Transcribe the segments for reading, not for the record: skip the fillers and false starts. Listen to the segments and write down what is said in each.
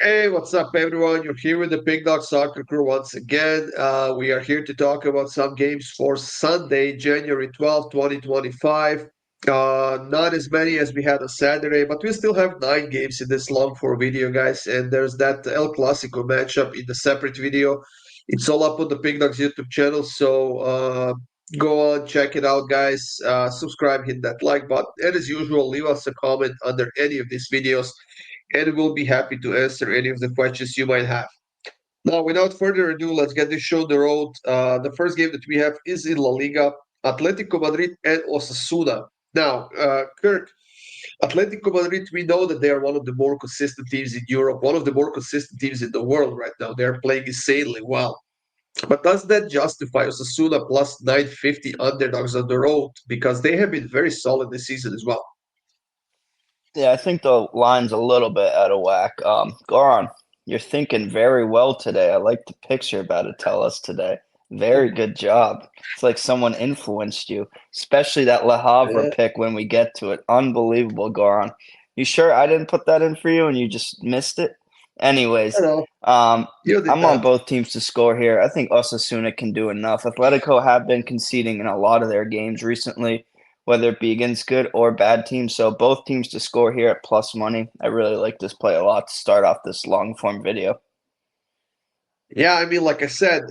Hey, what's up, everyone? You're here with the PickDawgz soccer crew once again. We are here to talk about some games for Sunday, January 12th, 2025. Not as many as we had on Saturday, but we still have 9 games in this long for video, guys. And there's that El Clasico matchup in the separate video. It's all up on the PickDawgz YouTube channel, so go on, check it out, guys. Subscribe, hit that like button, and as usual, leave us a comment under any of these videos and we'll be happy to answer any of the questions you might have. Now, without further ado, let's get this show on the road. The first game that we have is in La Liga, Atletico Madrid and Osasuna. Now, Kirk, Atletico Madrid, we know that they are one of the more consistent teams in Europe, one of the more consistent teams in the world right now. They're playing insanely well. But does that justify Osasuna plus 950 underdogs on the road? Because they have been very solid this season as well. Yeah, I think the line's a little bit out of whack. Goran, you're thinking very well today. I like the picks you're about to tell us today. Very good job. It's like someone influenced you, especially that Le Havre pick when we get to it. Unbelievable, Goran. You sure I didn't put that in for you and you just missed it? Anyways, I'm on both teams to score here. I think Osasuna can do enough. Atletico have been conceding in a lot of their games recently, whether it be against good or bad teams. So both teams to score here at plus money. I really like this play a lot to start off this long form video. Yeah, I mean, like I said,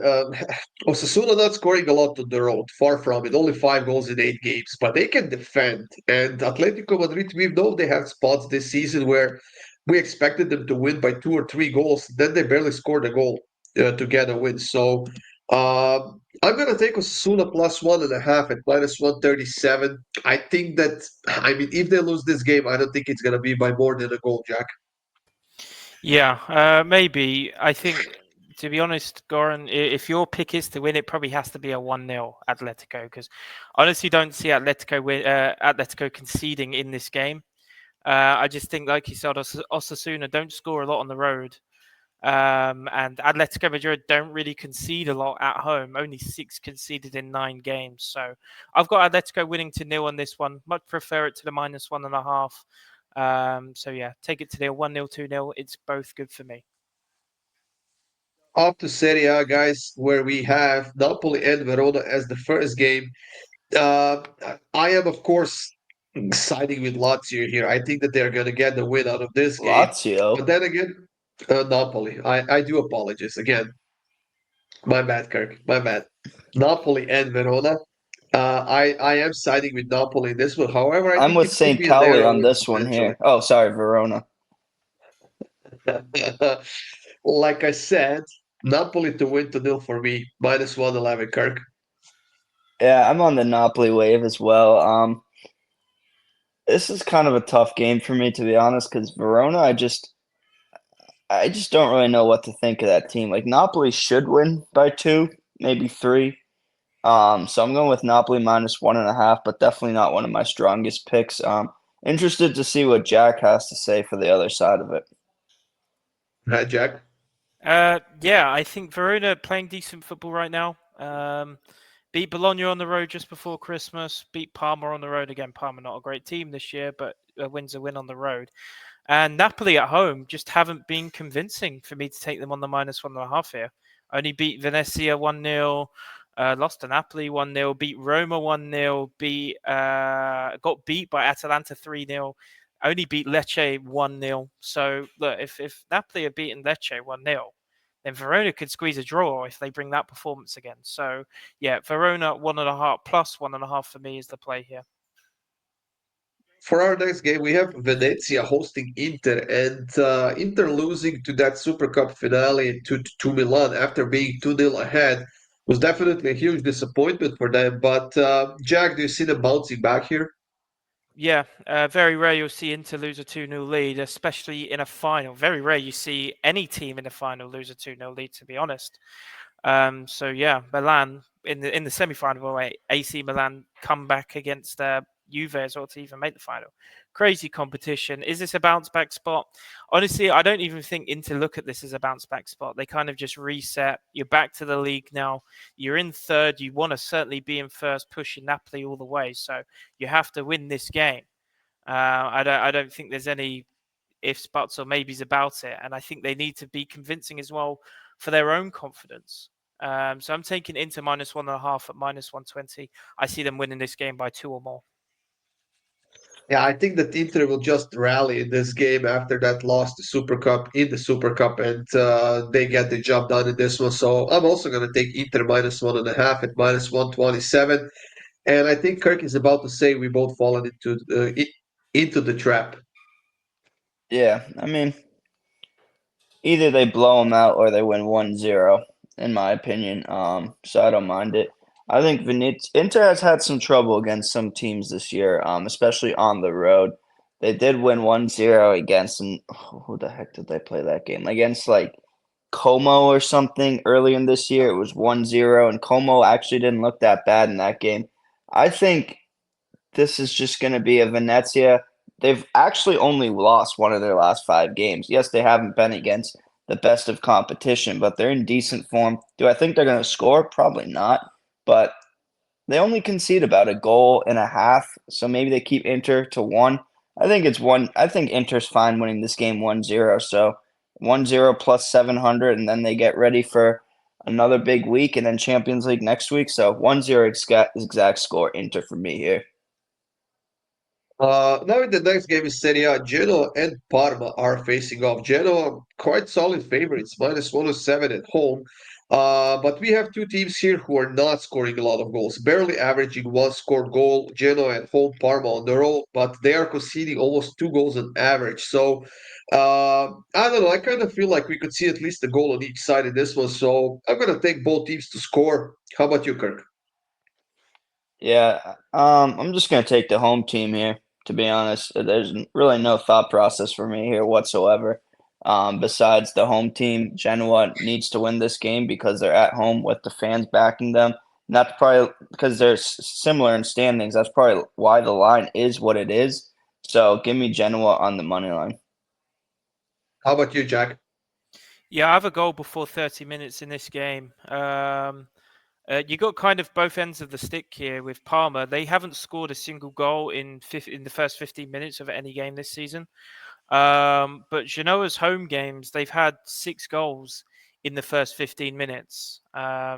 Osasuna not scoring a lot on the road. Far from it. Only 5 goals in 8 games, but they can defend. And Atletico Madrid, we know they have spots this season where we expected them to win by 2 or 3 goals. Then they barely scored a goal to get a win. So I'm going to take Osasuna plus 1.5 at minus 137. I think that, I mean, if they lose this game, I don't think it's going to be by more than a goal, Jack. Yeah, maybe. I think, to be honest, Goran, if your pick is to win, it probably has to be a 1-0 Atletico, because I honestly don't see Atletico conceding in this game. I just think, like you said, Osasuna don't score a lot on the road. And Atletico Madrid don't really concede a lot at home. Only 6 conceded in 9 games. So I've got Atletico winning to 0 on this one. Much prefer it to the minus 1.5. So yeah, take it to the 1-0, 2-0. It's both good for me. Off to Serie A, guys, where we have Napoli and Verona as the first game. I am, of course, siding with Lazio here. I think that they're going to get the win out of this game. Lazio. But then again, Napoli. I do apologize. Again, my bad, Kirk. My bad. Napoli and Verona. I am siding with Napoli in this one. However, I I'm think with it could St. be a Pauli narrow on win this one potentially. here. Oh, sorry, Verona. Like I said, Napoli to win to nil for me. Minus 111, Kirk. Yeah, I'm on the Napoli wave as well. This is kind of a tough game for me, to be honest, because Verona, I just don't really know what to think of that team. Like Napoli should win by 2, maybe 3. So I'm going with Napoli minus 1.5, but definitely not one of my strongest picks. Interested to see what Jack has to say for the other side of it. Hi, Jack. Yeah, I think Verona playing decent football right now. Beat Bologna on the road just before Christmas. Beat Parma on the road again. Parma not a great team this year, but a win's a win on the road. And Napoli at home just haven't been convincing for me to take them on the minus 1.5 here. Only beat Venezia 1-0, lost to Napoli 1-0, beat Roma 1-0, got beat by Atalanta 3-0, only beat Lecce 1-0. So look, if Napoli have beaten Lecce 1-0, then Verona could squeeze a draw if they bring that performance again. So yeah, Verona 1.5 plus 1.5 for me is the play here. For our next game, we have Venezia hosting Inter, and Inter losing to that Super Cup finale to Milan after being 2-0 ahead was definitely a huge disappointment for them. But Jack, do you see them bouncing back here? Yeah, very rare you'll see Inter lose a 2-0 lead, especially in a final. Very rare you see any team in a final lose a 2-0 lead, to be honest. So yeah, Milan in the semi-final way, AC Milan come back against Juve as well to even make the final. Crazy competition. Is this a bounce back spot? Honestly, I don't even think Inter look at this as a bounce back spot. They kind of just reset. You're back to the league now. You're in third. You want to certainly be in first, pushing Napoli all the way. So you have to win this game. I don't think there's any ifs, buts, or maybes about it. And I think they need to be convincing as well for their own confidence. So I'm taking Inter -1.5 at -120. I see them winning this game by 2 or more. Yeah, I think that Inter will just rally in this game after that loss to Super Cup in the Super Cup, and they get the job done in this one. So I'm also going to take Inter -1.5 at -127. And I think Kirk is about to say we both fallen into the trap. Yeah, I mean, either they blow them out or they win 1-0, in my opinion. So I don't mind it. I think Inter has had some trouble against some teams this year, especially on the road. They did win 1-0 against, and who the heck did they play that game? Against like Como or something early in this year. It was 1-0, and Como actually didn't look that bad in that game. I think this is just going to be a Venezia. They've actually only lost one of their last 5 games. Yes, they haven't been against the best of competition, but they're in decent form. Do I think they're going to score? Probably not. But they only concede about a goal and a half, so maybe they keep Inter to 1. I think it's 1. I think Inter's fine winning this game 1-0. So 1-0 plus 700, and then they get ready for another big week and then Champions League next week. So 1-0 exact score Inter for me here. Now in the next game is Serie A. Genoa and Parma are facing off. Genoa, quite solid favorites, -107 at home. But we have two teams here who are not scoring a lot of goals, barely averaging one scored goal. Genoa at home, Parma on the road, but they are conceding almost 2 goals on average. So I don't know. I kind of feel like we could see at least a goal on each side in this one. So I'm going to take both teams to score. How about you, Kirk? Yeah, I'm just gonna take the home team here. To be honest, there's really no thought process for me here whatsoever. Besides the home team, Genoa needs to win this game because they're at home with the fans backing them. And that's probably because they're similar in standings. That's probably why the line is what it is. So give me Genoa on the money line. How about you, Jack? Yeah, I have a goal before 30 minutes in this game. You got kind of both ends of the stick here with Parma. They haven't scored a single goal in the first 15 minutes of any game this season. But Genoa's home games, they've had 6 goals in the first 15 minutes.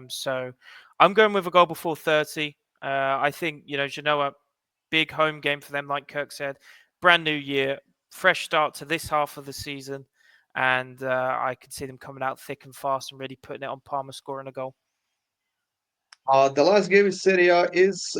So I'm going with a goal before 30. I think, Genoa, big home game for them, like Kirk said. Brand new year, fresh start to this half of the season. And I could see them coming out thick and fast and really putting it on Parma scoring a goal. The last game in Serie A is,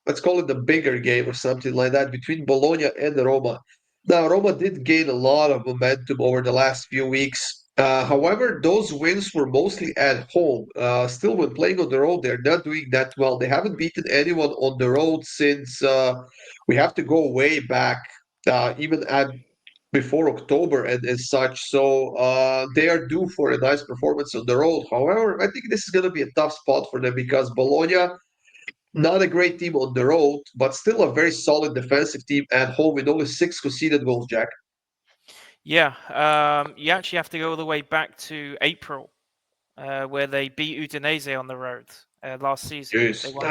let's call it the bigger game or something like that, between Bologna and Roma. Now, Roma did gain a lot of momentum over the last few weeks. However, those wins were mostly at home. Still, when playing on the road, they're not doing that well. They haven't beaten anyone on the road since we have to go way back, even at before October and as such. So they are due for a nice performance on the road. However, I think this is going to be a tough spot for them because Bologna, not a great team on the road, but still a very solid defensive team at home with only 6 conceded goals, Jack. Yeah, you actually have to go all the way back to April, where they beat Udinese on the road last season. They Jeez, won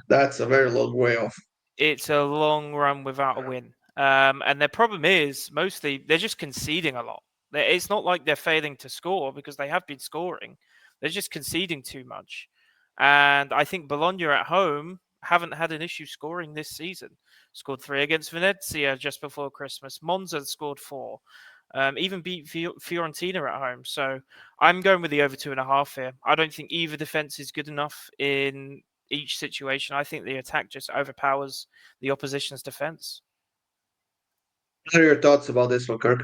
that's 2-1. a very long way off. It's a long run without a win. And their problem is mostly they're just conceding a lot. It's not like they're failing to score because they have been scoring. They're just conceding too much. And I think Bologna at home haven't had an issue scoring this season. Scored 3 against Venezia just before Christmas. Monza scored 4. Even beat Fiorentina at home. So I'm going with the over 2.5 here. I don't think either defense is good enough in each situation. I think the attack just overpowers the opposition's defense. What are your thoughts about this one, Kirk?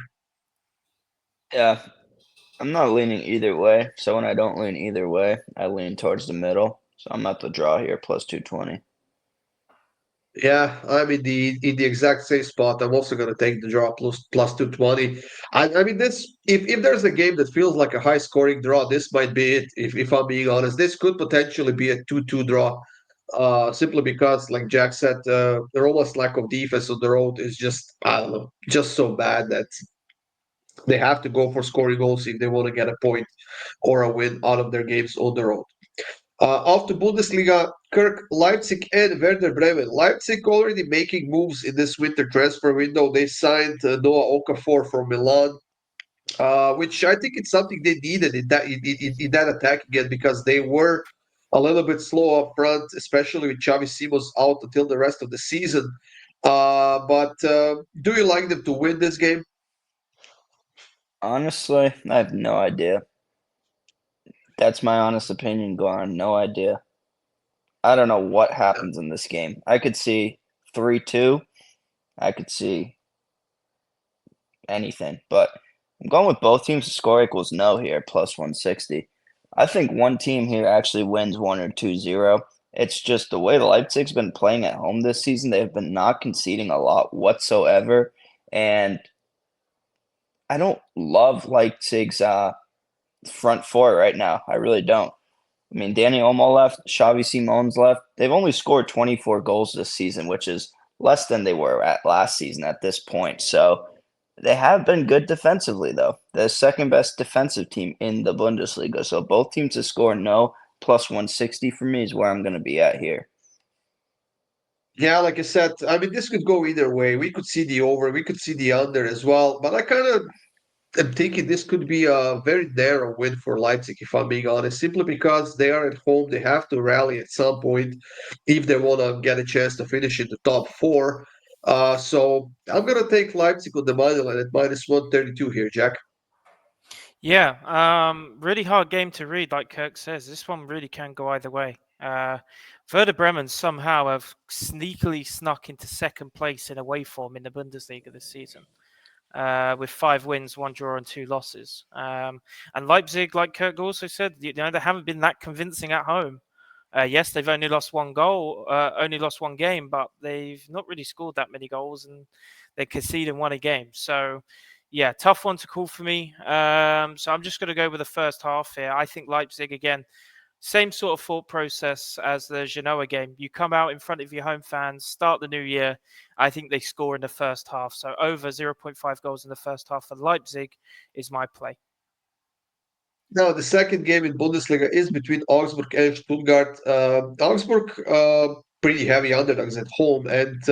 Yeah, I'm not leaning either way. So when I don't lean either way, I lean towards the middle. So I'm at the draw here, plus 220. Yeah, I'm in the exact same spot. I'm also going to take the draw plus 220. I mean this if there's a game that feels like a high scoring draw, this might be it. If I'm being honest, this could potentially be a 2-2 draw. Simply because, like Jack said, the Roma's lack of defense on the road is just I don't know, just so bad that they have to go for scoring goals if they want to get a point or a win out of their games on the road. Off to Bundesliga, Kirk, Leipzig, and Werder Bremen. Leipzig already making moves in this winter transfer window. They signed Noah Okafor from Milan, which I think it's something they needed in that attack again because they were a little bit slow up front, especially with Xavi Simons out until the rest of the season. But do you like them to win this game? Honestly, I have no idea. That's my honest opinion, Goran. No idea. I don't know what happens in this game. I could see 3-2. I could see anything, but I'm going with both teams to score equals no here, plus 160. I think one team here actually wins 1 or 2-0. It's just the way Leipzig's been playing at home this season. They've been not conceding a lot whatsoever, and I don't love Leipzig's front four right now. I really don't. I mean, Danny Olmo left, Xavi Simons left. They've only scored 24 goals this season, which is less than they were at last season at this point. So they have been good defensively, though. The second best defensive team in the Bundesliga. So both teams to score no, plus 160 for me is where I'm going to be at here. Yeah, like I said, I mean, this could go either way. We could see the over, we could see the under as well. But I kind of am thinking this could be a very narrow win for Leipzig, if I'm being honest, simply because they are at home. They have to rally at some point if they want to get a chance to finish in the top four. So I'm going to take Leipzig on the money line at minus 132 here, Jack. Yeah, really hard game to read, like Kirk says. This one really can go either way. Werder Bremen somehow have sneakily snuck into second place in away form in the Bundesliga this season, with 5 wins, 1 draw, and 2 losses. And Leipzig, like Kirk also said, they haven't been that convincing at home. Yes, they've only lost 1 goal, only lost 1 game, but they've not really scored that many goals, and they conceded 1 a game. So, yeah, tough one to call for me. So I'm just going to go with the first half here. I think Leipzig, again, same sort of thought process as the Genoa game. You come out in front of your home fans, start the new year. I think they score in the first half. So over 0.5 goals in the first half for Leipzig is my play. Now, the second game in Bundesliga is between Augsburg and Stuttgart. Augsburg, pretty heavy underdogs at home, and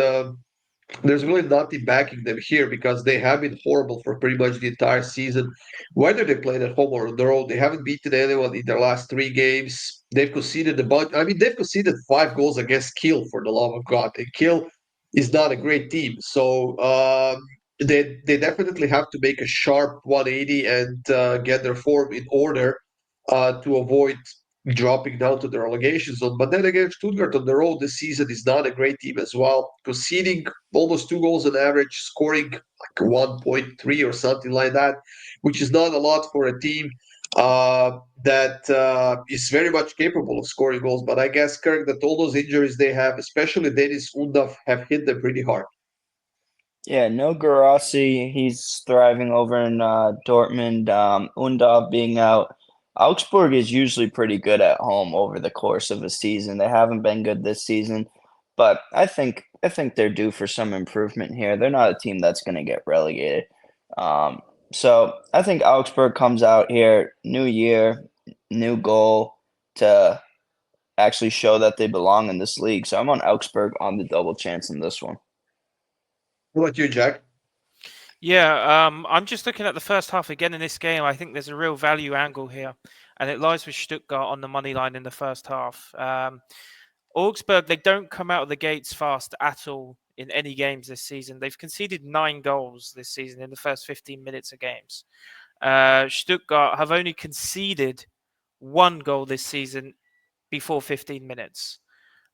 there's really nothing backing them here because they have been horrible for pretty much the entire season. Whether they played at home or on the road, they haven't beaten anyone in their last 3 games. They've conceded a bunch. I mean, they've conceded 5 goals against Kiel, for the love of God. And Kiel is not a great team. So they definitely have to make a sharp 180 and get their form in order to avoid dropping down to the relegation zone. But then again, Stuttgart on the road this season is not a great team as well, conceding almost 2 goals on average, scoring like 1.3 or something like that, which is not a lot for a team that is very much capable of scoring goals. But I guess, Kirk, that all those injuries they have, especially Dennis Undav, have hit them pretty hard. Yeah, no Garassi. He's thriving over in Dortmund. Undav being out. Augsburg is usually pretty good at home over the course of a season. They haven't been good this season, but I think they're due for some improvement here. They're not a team that's going to get relegated. So I think Augsburg comes out here, new year, new goal to actually show that they belong in this league. So I'm on Augsburg on the double chance in this one. What about you, Jack? Yeah, I'm just looking at the first half again in this game. I think there's a real value angle here, and it lies with Stuttgart on the money line in the first half. Augsburg, they don't come out of the gates fast at all in any games this season. They've conceded 9 goals this season in the first 15 minutes of games. Stuttgart have only conceded 1 goal this season before 15 minutes.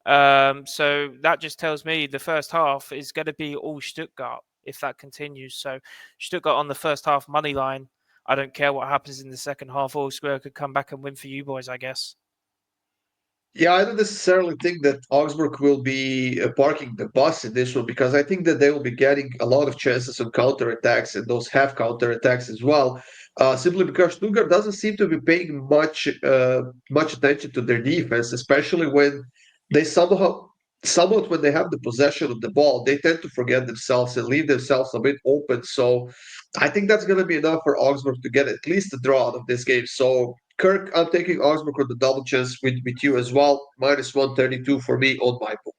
So that just tells me the first half is going to be all Stuttgart if that continues. So Stuttgart on the first half money line. I don't care what happens in the second half. Augsburg could come back and win for you boys, I guess. Yeah, I don't necessarily think that Augsburg will be parking the bus in this one because I think that they will be getting a lot of chances on counterattacks and those half counterattacks as well. Simply because Stuttgart doesn't seem to be paying much attention to their defense, especially when they somewhat when they have the possession of the ball, they tend to forget themselves and leave themselves a bit open. So I think that's going to be enough for Augsburg to get at least a draw out of this game. So Kirk, I'm taking Augsburg on the double chance with you as well. Minus 132 for me on my book.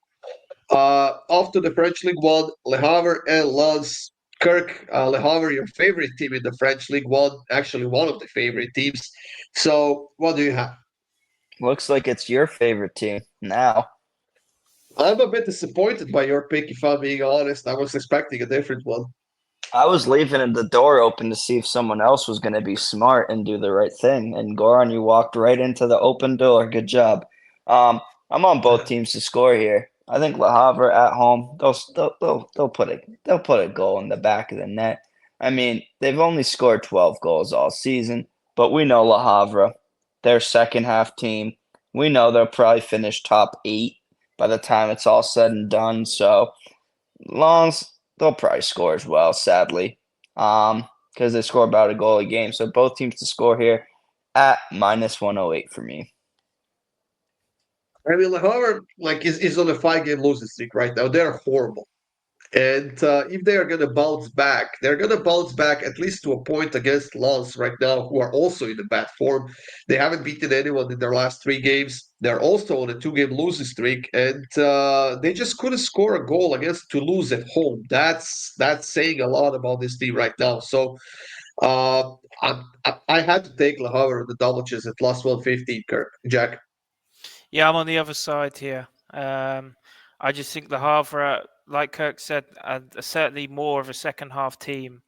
Off to the French League One, Le Havre and Lens. Kirk, Le Havre, your favorite team in the French League One, actually one of the favorite teams. So, what do you have? Looks like it's your favorite team now. I'm a bit disappointed by your pick, if I'm being honest. I was expecting a different one. I was leaving the door open to see if someone else was going to be smart and do the right thing. And Goran, you walked right into the open door. Good job. I'm on both teams to score here. I think Le Havre at home, they'll put a goal in the back of the net. I mean, they've only scored 12 goals all season, but we know Le Havre, their second half team. We know they'll probably finish top 8 by the time it's all said and done. So, Longs, they'll probably score as well, sadly, because they score about a goal a game. So both teams to score here at minus 108 for me. I mean, Le Havre is on a 5-game losing streak right now. They're horrible. And if they are going to bounce back, they're going to bounce back at least to a point against Lens right now, who are also in a bad form. They haven't beaten anyone in their last 3 games. They're also on a 2-game losing streak, and they just couldn't score a goal against Toulouse at home. That's saying a lot about this team right now. So I had to take Le Havre the double chance at plus 115, Kirk. Jack. Yeah, I'm on the other side here. I just think the Havre, like Kirk said, are certainly more of a second half team.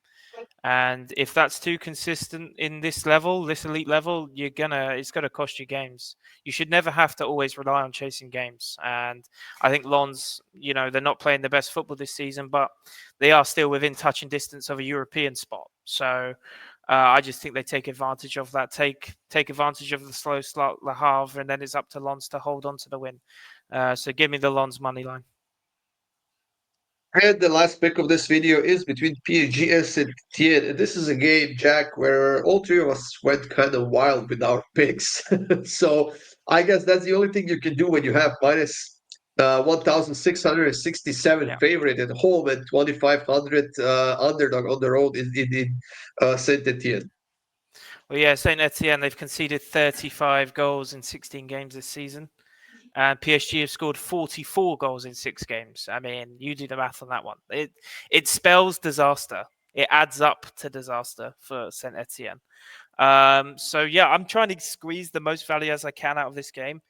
And if that's too consistent in this level, this elite level, it's gonna cost you games. You should never have to always rely on chasing games. And I think Lens, they're not playing the best football this season, but they are still within touching distance of a European spot. So I just think they take advantage of that. Take advantage of the slow start Le Havre, and then it's up to Lens to hold on to the win. So give me the Lens money line. And the last pick of this video is between PSG and Saint-Etienne. This is a game, Jack, where all three of us went kind of wild with our picks. So I guess that's the only thing you can do when you have minus 1,667 favorite at home and 2,500 underdog on the road in Saint-Etienne. Well, yeah, Saint-Etienne, they've conceded 35 goals in 16 games this season. And PSG have scored 44 goals in 6 games. I mean, you do the math on that one. It spells disaster. It adds up to disaster for Saint Etienne. So, yeah, I'm trying to squeeze the most value as I can out of this game.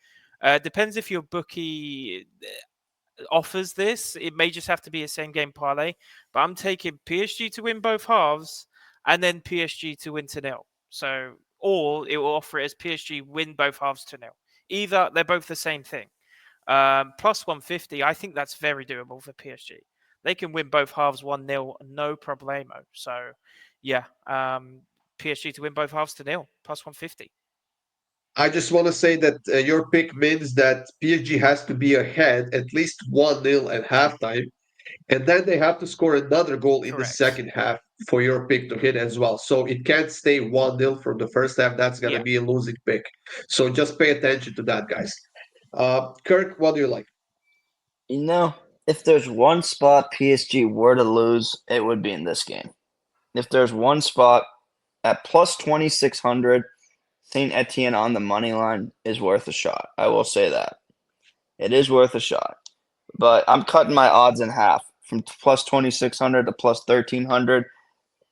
Depends if your bookie offers this. It may just have to be a same-game parlay. But I'm taking PSG to win both halves and then PSG to win 2-0. So, or it will offer it as PSG win both halves 2-0. Either they're both the same thing. Plus 150, I think that's very doable for PSG. They can win both halves 1-0, no problemo. So, yeah, PSG to win both halves 2-0, plus 150. I just want to say that your pick means that PSG has to be ahead at least 1-0 at halftime, and then they have to score another goal in the second half for your pick to hit as well. So it can't stay 1-0 from the first half. That's going to be a losing pick. So just pay attention to that, guys. Kirk, what do you like? If there's one spot PSG were to lose, it would be in this game. If there's one spot at plus 2,600, Saint Etienne on the money line is worth a shot. I will say that. It is worth a shot. But I'm cutting my odds in half from plus 2,600 to plus 1,300.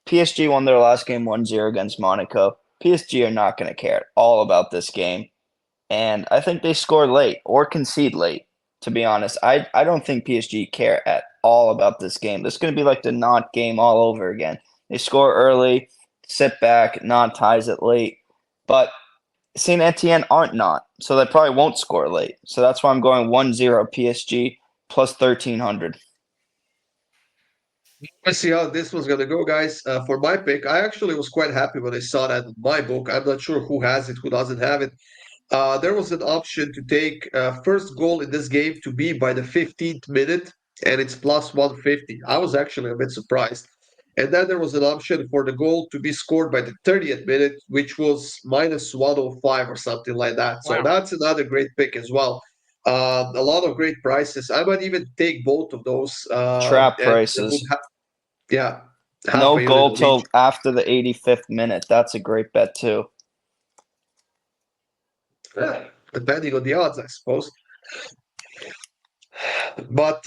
PSG won their last game 1-0 against Monaco. PSG are not going to care at all about this game. And I think they score late or concede late, to be honest. I don't think PSG care at all about this game. This is going to be like the not game all over again. They score early, sit back, not ties it late. But Saint Etienne aren't not, so they probably won't score late. So that's why I'm going 1-0 PSG plus 1,300. Let's see how this was going to go, guys. For my pick, I actually was quite happy when I saw that in my book. I'm not sure who has it, who doesn't have it. There was an option to take first goal in this game to be by the 15th minute, and it's plus 150. I was actually a bit surprised. And then there was an option for the goal to be scored by the 30th minute, which was minus 105 or something like that. So that's another great pick as well. A lot of great prices. I might even take both of those. Trap prices. Yeah. No goal till after the 85th minute. That's a great bet too. Depending on the odds, I suppose. But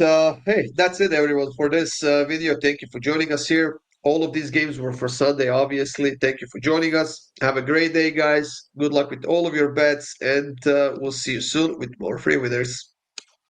hey, that's it, everyone, for this video. Thank you for joining us here. All of these games were for Sunday, obviously. Thank you for joining us. Have a great day, guys. Good luck with all of your bets, and we'll see you soon with more free winners.